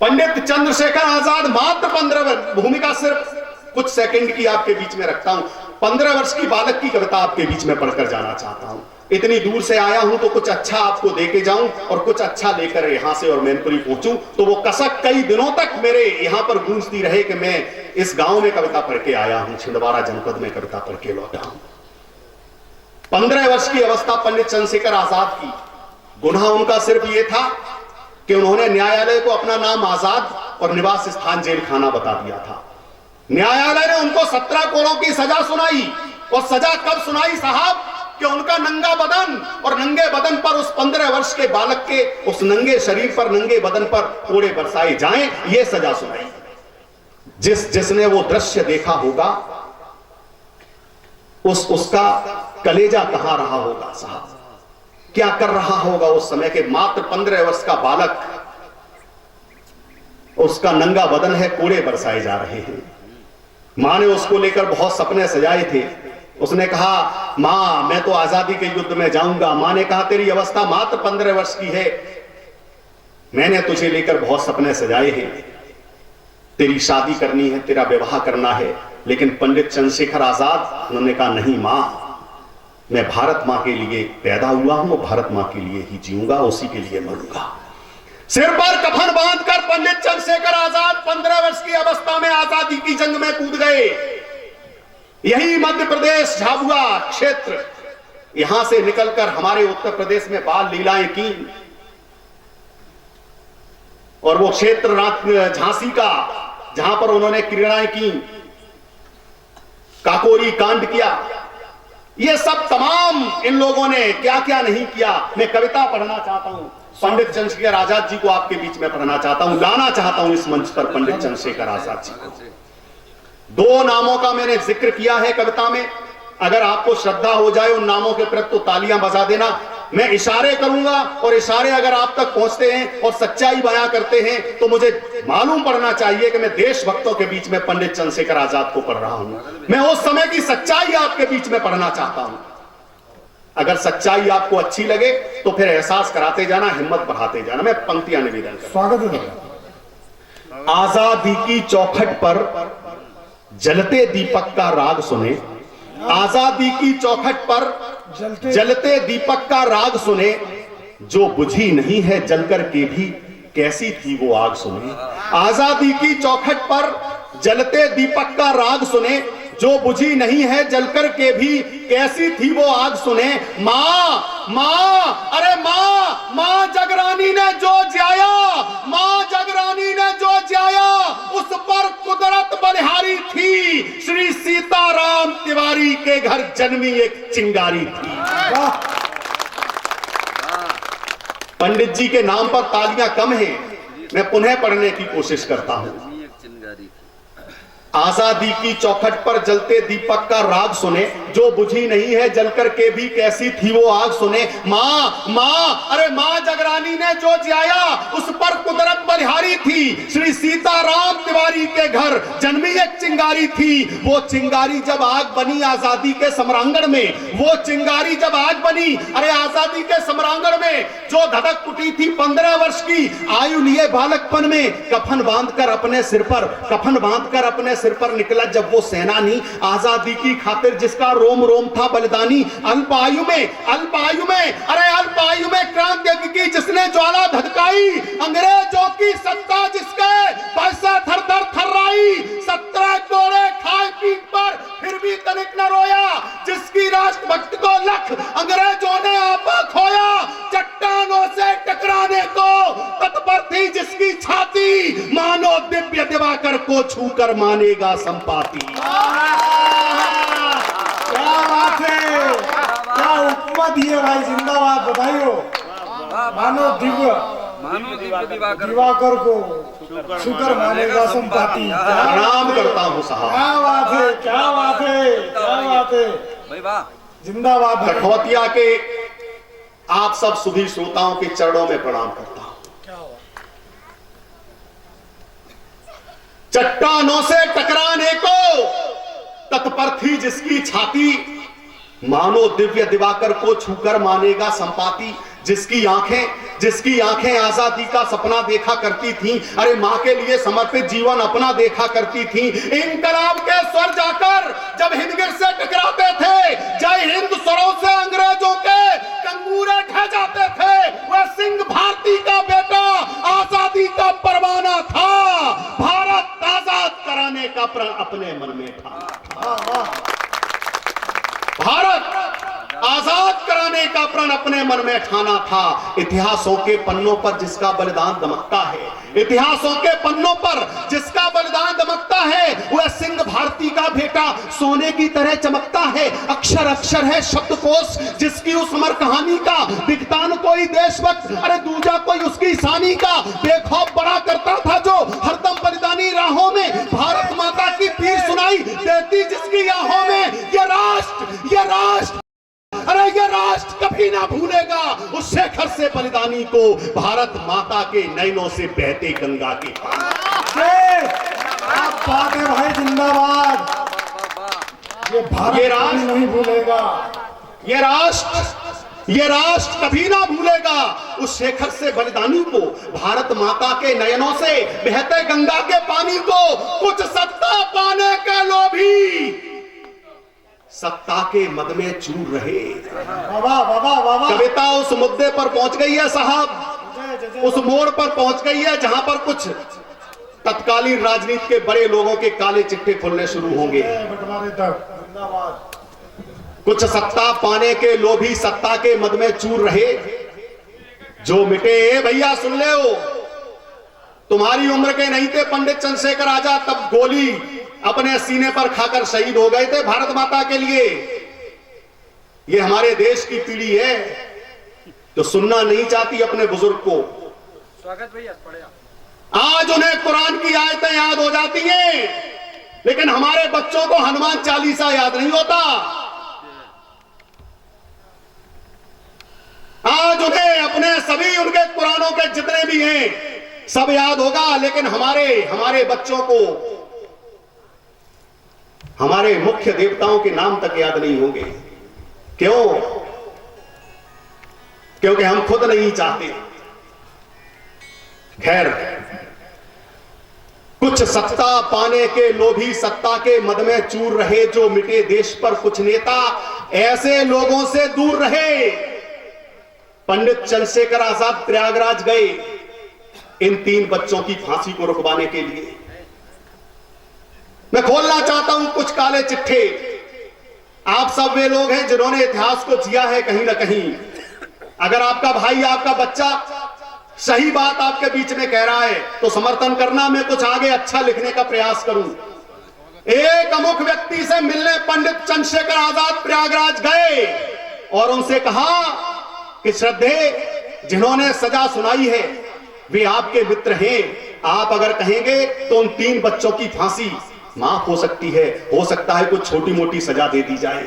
पंडित चंद्रशेखर आजाद मात्र 15 वर्ष, भूमिका सिर्फ कुछ सेकंड की आपके बीच में रखता हूं। 15 वर्ष की बालक की कविता आपके बीच में पढ़कर जाना चाहता हूं। इतनी दूर से आया हूं तो कुछ अच्छा आपको देके जाऊं और कुछ अच्छा लेकर यहां से और मैनपुरी पहुंचूं, तो वो कसक कई दिनों तक मेरे यहां पर गूंजती रहे कि मैं इस गांव में कविता पढ़ के आया हूं, छिंदवाड़ा जनपद में कविता पढ़ के लौटा हूं। 15 वर्ष की अवस्था पंडित चंद्रशेखर आजाद की। गुनाह उनका सिर्फ ये था कि उन्होंने न्यायालय को अपना नाम आजाद और निवास स्थान जेल खाना बता दिया था। न्यायालय ने उनको 17 कोड़ों की सजा सुनाई, और सजा कब सुनाई साहब कि उनका नंगा बदन, और नंगे बदन पर उस 15 वर्ष के बालक के उस नंगे शरीर पर, नंगे बदन पर कोड़े बरसाए जाएं, यह सजा सुनाई। जिसने वो दृश्य देखा होगा उसका कलेजा कहां रहा होगा साहब, क्या कर रहा होगा उस समय के मात्र 15 वर्ष का बालक, उसका नंगा बदन है, कोड़े बरसाए जा रहे हैं। मां ने उसको लेकर बहुत सपने सजाए थे। उसने कहा, मां मैं तो आजादी के युद्ध में जाऊंगा। मां ने कहा, तेरी अवस्था मात्र 15 वर्ष की है, मैंने तुझे लेकर बहुत सपने सजाए हैं, तेरी शादी करनी है, तेरा विवाह करना है। लेकिन पंडित चंद्रशेखर आजाद, उन्होंने कहा, नहीं मां, मैं भारत मां के लिए पैदा हुआ हूं, भारत मां के लिए ही जीऊंगा, उसी के लिए मरूंगा। सिर पर कफन बांधकर पंडित चंद्रशेखर आजाद 15 वर्ष की अवस्था में आजादी की जंग में कूद गए। यही मध्य प्रदेश झाबुआ क्षेत्र, यहां से निकलकर हमारे उत्तर प्रदेश में बाल लीलाएं की, और वो क्षेत्र झांसी का, जहां पर उन्होंने क्रीड़ाएं की, काकोरी कांड किया। ये सब तमाम इन लोगों ने क्या क्या नहीं किया। मैं कविता पढ़ना चाहता हूं, पंडित चंद्रशेखर आजाद जी को आपके बीच में पढ़ना चाहता हूं, लाना चाहता हूं इस मंच पर पंडित चंद्रशेखर आजाद जी को। 2 नामों का मैंने जिक्र किया है कविता में। अगर आपको श्रद्धा हो जाए उन नामों के प्रति तो तालियां बजा देना। मैं इशारे करूंगा, और इशारे अगर आप तक पहुंचते हैं और सच्चाई बयां करते हैं तो मुझे मालूम पड़ना चाहिए कि मैं देशभक्तों के बीच में पंडित चंद्रशेखर आजाद को पढ़ रहा हूं। मैं उस समय की सच्चाई आपके बीच में पढ़ना चाहता हूं। अगर सच्चाई आपको अच्छी लगे तो फिर एहसास कराते जाना, हिम्मत बढ़ाते जाना। मैं पंक्तियां निवेदन कर, स्वागत है। आजादी की चौखट पर जलते दीपक का राग सुने, आजादी की चौखट पर जलते दीपक का राग सुने, जो बुझी नहीं है जलकर के भी कैसी थी वो आग सुने। आजादी की चौखट पर जलते दीपक का राग सुने, जो बुझी नहीं है जलकर के भी कैसी थी वो आग सुने। माँ माँ अरे माँ, माँ जगरानी ने जो जाया, माँ जगरानी ने जो जाया, उस पर कुदरत बलिहारी थी। श्री सीताराम तिवारी के घर जन्मी एक चिंगारी थी। पंडित जी के नाम पर तालियां कम हैं, मैं पुनः पढ़ने की कोशिश करता हूं। आजादी की चौखट पर जलते दीपक का राग सुने, जो बुझी नहीं है जलकर के भी कैसी थी वो आग सुने। माँ माँ अरे माँ जगरानी ने जो जाया, उस पर कुदरत बलिहारी थी। श्री सीताराम तिवारी के घर जन्मी एक चिंगारी थी। वो चिंगारी जब आग बनी आजादी के सम्रांगण में, वो चिंगारी जब आग बनी, अरे आजादी के सम्रांगण में जो धधक उठी थी 15 वर्ष की आयु लिए बालकपन में, कफन बांधकर अपने सिर पर, कफन बांधकर अपने सिर पर निकला जब वो सेनानी, आजादी की खातिर जिसका रोम रोम था बलिदानी। अल्पायु में अरे अल्पायु में क्रांति की जिसने ज्वाला धधकाई, अंग्रेजों की सत्ता जिसके पैसा थर थर थर्राई, 17 कोड़े खाए पीठ पर फिर भी तनिक न रोया, जिसकी राष्ट्रभक्ति को लख अंग्रेजों ने आपा खोया, चट्टानों से टकराने को तत्पर थी जिसकी छाती, मानो दिव्य दिवाकर को छूकर मानेगा संपाति। क्या बात है, क्या उपमा दी है भाई, जिंदाबाद, बधाइयो। मानो दिव्य दिवाकर को शुक्र मानेगा संपाति। प्रणाम करता हूं साहब। क्या बात है, क्या बात है, क्या बात है भाई, वाह। जिंदाबाद। लखौतिया के आप सब सुधी श्रोताओं के चरणों में प्रणाम करता हूं। चट्टानों से टकराने को तत्पर थी जिसकी छाती, मानो दिव्य दिवाकर को छूकर मानेगा संपाति। जिसकी आंखें आजादी का सपना देखा करती थी, अरे मां के लिए समर्पित जीवन अपना देखा करती थी। इंकलाब के स्वर जाकर जब हिंदगिर से टकराते थे, जय हिंद स्वरों से अंग्रेजों के कंगूरे ढह जाते थे, वह सिंह भारती का बेटा आजादी का परवाना था। भारत आजाद कराने का प्रण अपने मन में था। भारत आजाद कराने का प्रण अपने मन में ठाना था। इतिहासों के पन्नों पर जिसका बलिदान दमकता है, इतिहासों के पन्नों पर जिसका बलिदान दमकता है, वह सिंह भारती का बेटा सोने की तरह चमकता है। अक्षर अक्षर है शब्दकोश जिसकी उस अमर कहानी का, दिखता न कोई देशभक्त, अरे दूजा कोई उसकी शानी का। बेखौफ बड़ा करता था जो हरदम बलिदानी राहों में, भारत माता की पीर सुनाई देती जिसकी आहों में। ये राष्ट्र अरे ये राष्ट्र कभी ना भूलेगा उस शेखर से बलिदानी को, भारत माता के नयनों से बहते गंगा के। बात है भाई, जिंदाबाद। ये भारत कभी नहीं भूलेगा, ये राष्ट्र कभी ना भूलेगा उस शेखर से बलिदानी को, भारत माता के नयनों से बहते गंगा के पानी को। कुछ सत्ता पाने के लोभी सत्ता के मद में चूर रहे। कविता उस मुद्दे पर पहुंच गई है साहब, उस मोड़ पर पहुंच गई है जहां पर कुछ तत्कालीन राजनीति के बड़े लोगों के काले चिट्ठे खुलने शुरू होंगे। कुछ सत्ता पाने के लोभी सत्ता के मद में चूर रहे, जो मिटे भैया सुन ले, तुम्हारी उम्र के नहीं थे पंडित चंद्रशेखर आजाद, तब गोली अपने सीने पर खाकर शहीद हो गए थे भारत माता के लिए। ये हमारे देश की पीढ़ी है जो सुनना नहीं चाहती अपने बुजुर्ग को। स्वागत भैया, आज उन्हें कुरान की आयतें याद हो जाती हैं, लेकिन हमारे बच्चों को हनुमान चालीसा याद नहीं होता। आज उन्हें अपने सभी उनके कुरानों के जितने भी हैं सब याद होगा, लेकिन हमारे बच्चों को हमारे मुख्य देवताओं के नाम तक याद नहीं होंगे। क्यों? क्योंकि हम खुद नहीं चाहते। खैर, कुछ सत्ता पाने के लोभी सत्ता के मद में चूर रहे, जो मिटे देश पर कुछ नेता, ऐसे लोगों से दूर रहे। पंडित चंद्रशेखर आजाद प्रयागराज गए इन 3 बच्चों की फांसी को रुकवाने के लिए। मैं खोलना चाहता हूं कुछ काले चिट्ठे। आप सब वे लोग हैं जिन्होंने इतिहास को जिया है कहीं ना कहीं। अगर आपका भाई, आपका बच्चा सही बात आपके बीच में कह रहा है तो समर्थन करना, मैं कुछ आगे अच्छा लिखने का प्रयास करूं। एक अमुक व्यक्ति से मिलने पंडित चंद्रशेखर आजाद प्रयागराज गए और उनसे कहा कि श्रद्धेय, जिन्होंने सजा सुनाई है वे आपके मित्र हैं। आप अगर कहेंगे तो उन 3 बच्चों की फांसी माफ हो सकती है, हो सकता है कुछ छोटी मोटी सजा दे दी जाए।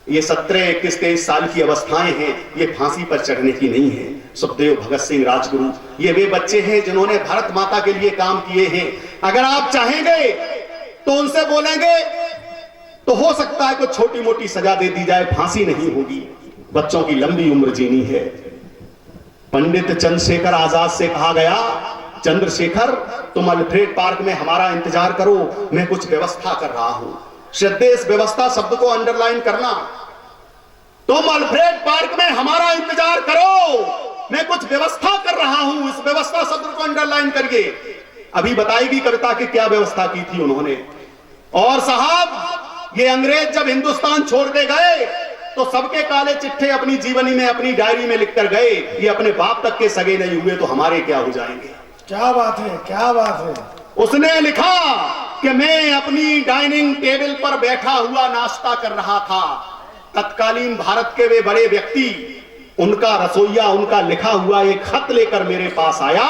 ये 17, 21, 23 साल की अवस्थाएं हैं, ये फांसी पर चढ़ने की नहीं है। सुखदेव, भगत सिंह, राजगुरु, ये वे बच्चे हैं जिन्होंने भारत माता के लिए काम किए हैं। अगर आप चाहेंगे तो उनसे बोलेंगे तो हो सकता है कुछ छोटी मोटी सजा दे दी जाए, फांसी नहीं होगी। बच्चों की लंबी उम्र जीनी है। पंडित चंद्रशेखर आजाद से कहा गया, चंद्रशेखर तुम अल्फ्रेड पार्क में हमारा इंतजार करो, मैं कुछ व्यवस्था कर रहा हूं। श्रद्धेय, इस व्यवस्था शब्द को अंडरलाइन करना। तुम अल्फ्रेड पार्क में हमारा इंतजार करो, मैं कुछ व्यवस्था कर रहा हूं। इस व्यवस्था शब्द को अंडरलाइन करिए। अभी बताएगी कविता की क्या व्यवस्था की थी उन्होंने। और साहब, ये अंग्रेज जब हिंदुस्तान छोड़ के गए तो सबके काले चिट्ठे अपनी जीवनी में, अपनी डायरी में लिखकर गए। ये अपने बाप तक के सगे नहीं हुए तो हमारे क्या हो जाएंगे। क्या बात है, क्या बात है। उसने लिखा कि मैं अपनी डाइनिंग टेबल पर बैठा हुआ नाश्ता कर रहा था। तत्कालीन भारत के वे बड़े व्यक्ति, उनका रसोइया, उनका लिखा हुआ एक खत लेकर मेरे पास आया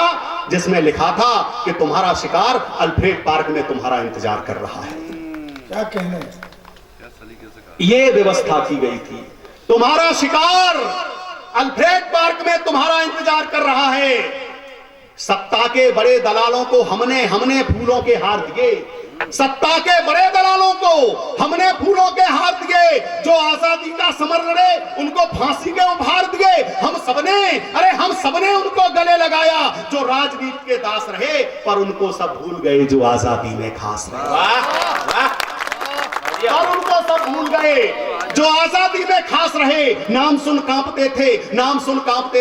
जिसमें लिखा था कि तुम्हारा शिकार अल्फ्रेड पार्क में तुम्हारा इंतजार कर रहा है। क्या कहने, ये व्यवस्था की गई थी। तुम्हारा शिकार अल्फ्रेड पार्क में तुम्हारा इंतजार कर रहा है। सत्ता के बड़े दलालों को हमने फूलों के हार दिए। सत्ता के बड़े दलालों को हमने फूलों के हार दिए। जो आजादी का समर लड़े उनको फांसी के उभार दिए। हम सबने उनको गले लगाया। जो राजनीति के दास रहे पर उनको सब भूल गए जो आजादी में खास रहे। और उनको सब भूल गए जो आजादी में खास रहे। नाम सुन कांपते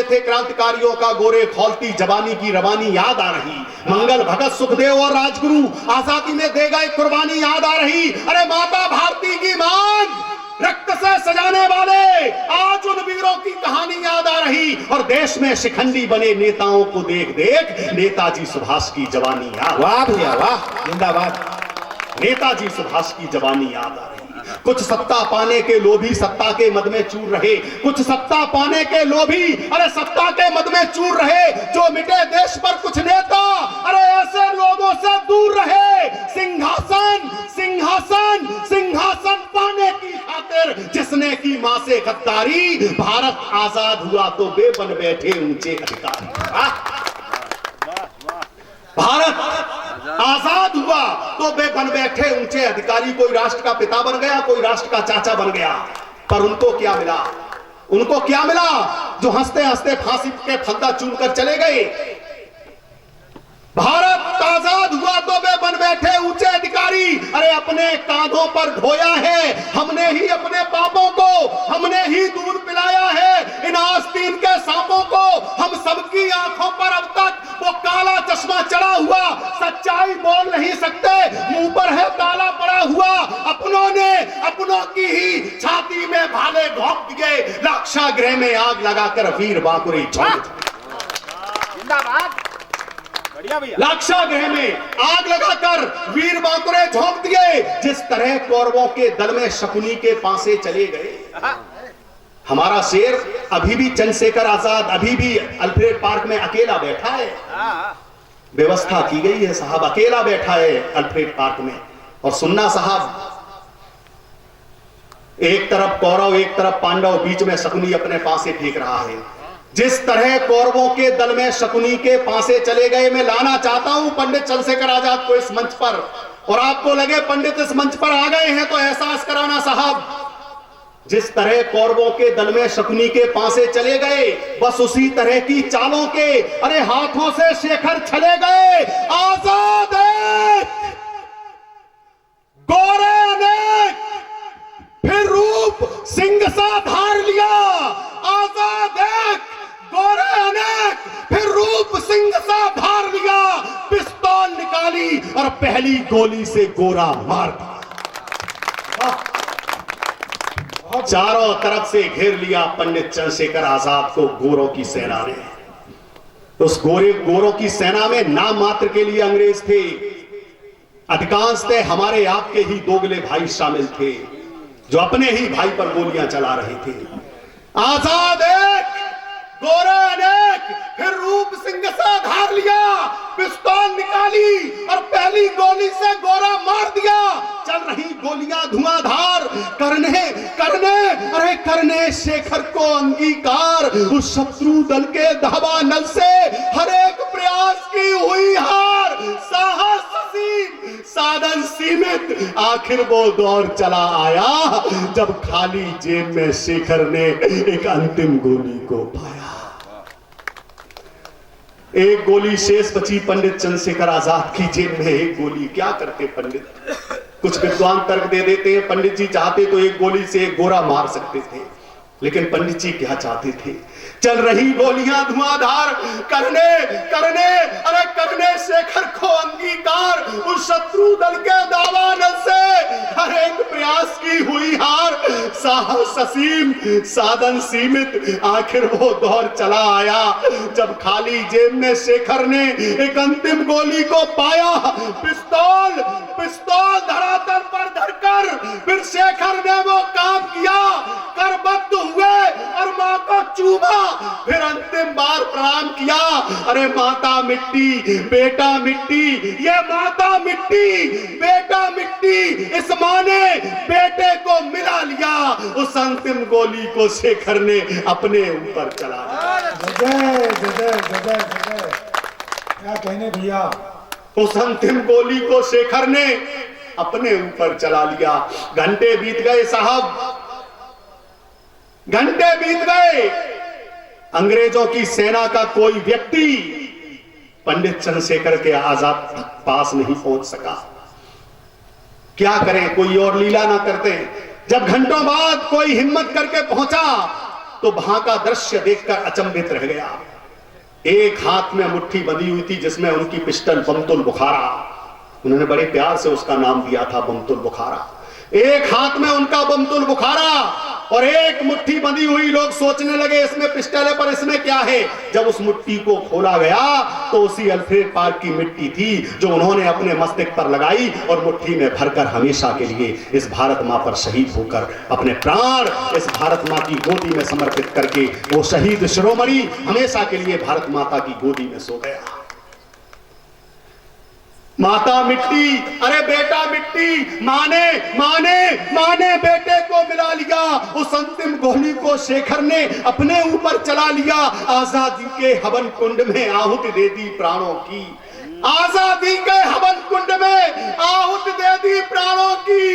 थे क्रांतिकारियों का। गोरे खौलती जवानी की रवानी याद आ रही। मंगल भगत, सुखदेव और राजगुरु आजादी में दे गए कुर्बानी याद आ रही। अरे माता भारती की मांग, रक्त से सजाने वाले आज उन वीरों की कहानी याद आ रही। और देश में शिखंडी बने नेताओं को देख देख नेताजी सुभाष की जवानी याद। वाह भैया वाह, जिंदाबाद। नेताजी सुभाष की जवानी याद आ रही। कुछ सत्ता पाने के लोभी सत्ता के मद में चूर रहे। कुछ सत्ता पाने के लोभी, अरे सत्ता के मद में चूर रहे। जो मिटे देश पर कुछ नेता, अरे ऐसे लोगों से दूर रहे। सिंहासन सिंहासन सिंहासन पाने की खातिर जिसने की मां से गद्दारी। भारत आजाद हुआ तो वे बन बैठे ऊंचे अधिकारी। भारत आजाद हुआ तो वे बन बैठे ऊंचे अधिकारी। कोई राष्ट्र का पिता बन गया, कोई राष्ट्र का चाचा बन गया। पर उनको क्या मिला? उनको क्या मिला? जो हंसते हंसते फांसी के फंदा चूमकर चले गए। भारत आजाद हुआ तो वे बन बैठे ऊंचे अधिकारी। अरे अपने कांधों पर ढोया है हमने ही अपने पापों को, हमने ही दूध पिलाया है इन आस्तीन के सांपों को। हम सबकी आंखों पर अब तक वो काला चश्मा चढ़ा हुआ, सच्चाई बोल नहीं सकते, मुंह पर है ताला पड़ा हुआ। अपनों ने अपनों की ही छाती में भाले घोंप दिए। लाक्षागृह में आग लगाकर वीर बांकुरे झोंक। लाक्षागृह में आग लगाकर वीर बांकुरे झोंक दिए। जिस तरह कौरवों के दल में शकुनी के पासे चले गए। हमारा शेर अभी भी चंद्रशेखर आजाद अभी भी अल्फ्रेड पार्क में अकेला बैठा है। व्यवस्था की गई है साहब, अकेला बैठा है अल्फ्रेड पार्क में। और सुनना साहब, एक तरफ कौरव एक तरफ पांडव, बीच में शकुनी अपने पासे फेंक रहा है। जिस तरह कौरवों के दल में शकुनी के पासे चले गए, मैं लाना चाहता हूं पंडित चंद्रशेखर आजाद को इस मंच पर। और आपको लगे पंडित इस मंच पर आ गए हैं तो एहसास कराना साहब, जिस तरह कौरवों के दल में शकुनी के पासे चले गए, बस उसी तरह की चालों के अरे हाथों से शेखर चले गए। आजाद एक, गोरे अनेक, फिर रूप सिंह सा धार लिया। आजाद एक, गोरे अनेक, फिर रूप सिंह सा धार लिया। पिस्तौल निकाली और पहली गोली से गोरा मार दिया। चारों तरफ से घेर लिया पंडित चंद्रशेखर आजाद को गोरों की सेना ने। उस गोरों की सेना में नाम मात्र के लिए अंग्रेज थे, अधिकांशतः हमारे आपके ही दोगले भाई शामिल थे जो अपने ही भाई पर गोलियां चला रहे थे। आजाद एक, गोरे अनेक, फिर रूप सिंह सा धार लिया। पिस्तौल निकाली और पहली गोली से गोरा मार दिया। चल रही गोलियां धुआंधार, करने शेखर को अंगीकार। उस शत्रु दल के दावानल से हर एक प्रयास की हुई हार। साहस असीम, साधन सीमित, आखिर वो दौर चला आया जब खाली जेब में शेखर ने एक अंतिम गोली को पाया। एक गोली शेष बची पंडित चंद्रशेखर आजाद की जेब में। एक गोली क्या करते पंडित? कुछ विद्वान तर्क दे देते हैं, पंडित जी चाहते तो एक गोली से एक गोरा मार सकते थे, लेकिन पंडित जी क्या चाहते थे? चल रही गोलियां धुआंधार, करने शेखर को अंगीकार। उस शत्रु दल के दावानल से हर एक प्रयास की हुई हार। साहस असीम, साधन सीमित, आखिर वो दौर चला आया जब खाली जेब में शेखर ने एक अंतिम गोली को पाया। पिस्तौल धरातल पर धरकर फिर शेखर ने वो काम किया। करबद्ध हुए और मां को चूमा, फिर अंतिम बार प्रणाम किया। अरे माता मिट्टी, बेटा मिट्टी, ये माता मिट्टी, बेटा मिट्टी। इस मां ने बेटे को मिला लिया। उस अंतिम गोली को शेखर ने अपने ऊपर चला जय जय जय जय। क्या कहने भैया? उस अंतिम गोली को शेखर ने अपने ऊपर चला लिया। घंटे बीत गए साहब, घंटे बीत गए। अंग्रेजों की सेना का कोई व्यक्ति पंडित चंद्रशेखर के आजाद पास नहीं पहुंच सका। क्या करें, कोई और लीला ना करते। जब घंटों बाद कोई हिम्मत करके पहुंचा तो वहां का दृश्य देखकर अचंभित रह गया। एक हाथ में मुट्ठी बंधी हुई थी जिसमें उनकी पिस्टल बमतुल बुखारा, उन्होंने बड़े प्यार से उसका नाम दिया था बमतुल बुखारा। एक हाथ में उनका बमतुल बुखारा और एक मुट्ठी बंधी हुई। लोग सोचने लगे इसमें पिस्टल है, पर इसमें क्या है? जब उस मुट्ठी को खोला गया तो उसी अल्फ्रेड पार्क की मिट्टी थी जो उन्होंने अपने मस्तक पर लगाई और मुट्ठी में भरकर हमेशा के लिए इस भारत मां पर शहीद होकर अपने प्राण इस भारत मां की गोदी में समर्पित करके वो शहीद शिरोमणि हमेशा के लिए भारत माता की गोदी में सो गया। माता मिट्टी, अरे बेटा मिट्टी, माने बेटे को मिला लिया। उस अंतिम गोली को शेखर ने अपने ऊपर चला लिया। आजादी के हवन कुंड में आहुति दे दी प्राणों की। आजादी के हवन कुंड में आहुति दे दी प्राणों की।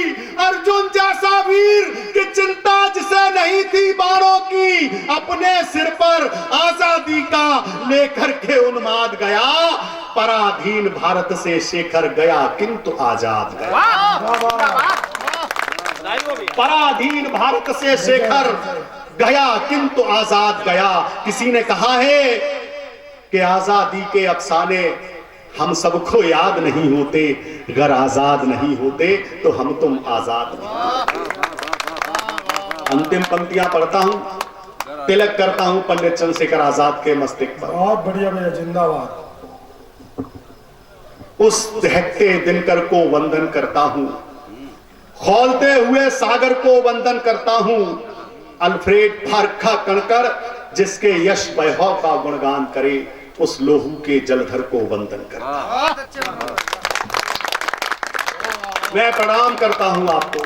अर्जुन जैसा वीर की चिंता जिसे नहीं थी बाणों की, अपने सिर पर आजादी का लेकर के उन्माद गया। पराधीन भारत से शेखर गया किंतु आजाद गया। पराधीन भारत से शेखर गया किंतु आजाद गया। किसी ने कहा है कि आजादी के अफसाने हम सबको याद नहीं होते, अगर आजाद नहीं होते तो हम तुम आजाद नहीं। अंतिम पंक्तियां पढ़ता हूं, तिलक करता हूं पंडित चंद्रशेखर आजाद के मस्तक पर। बहुत बढ़िया भैया, जिंदाबाद। उस दहकते दिनकर को वंदन करता हूं, खौलते हुए सागर को वंदन करता हूं। अल्फ्रेड पार्क का कणकर जिसके यश वैभव का गुणगान करे, उस लोहू के जलधर को वंदन करता हूं। मैं प्रणाम करता हूं आपको।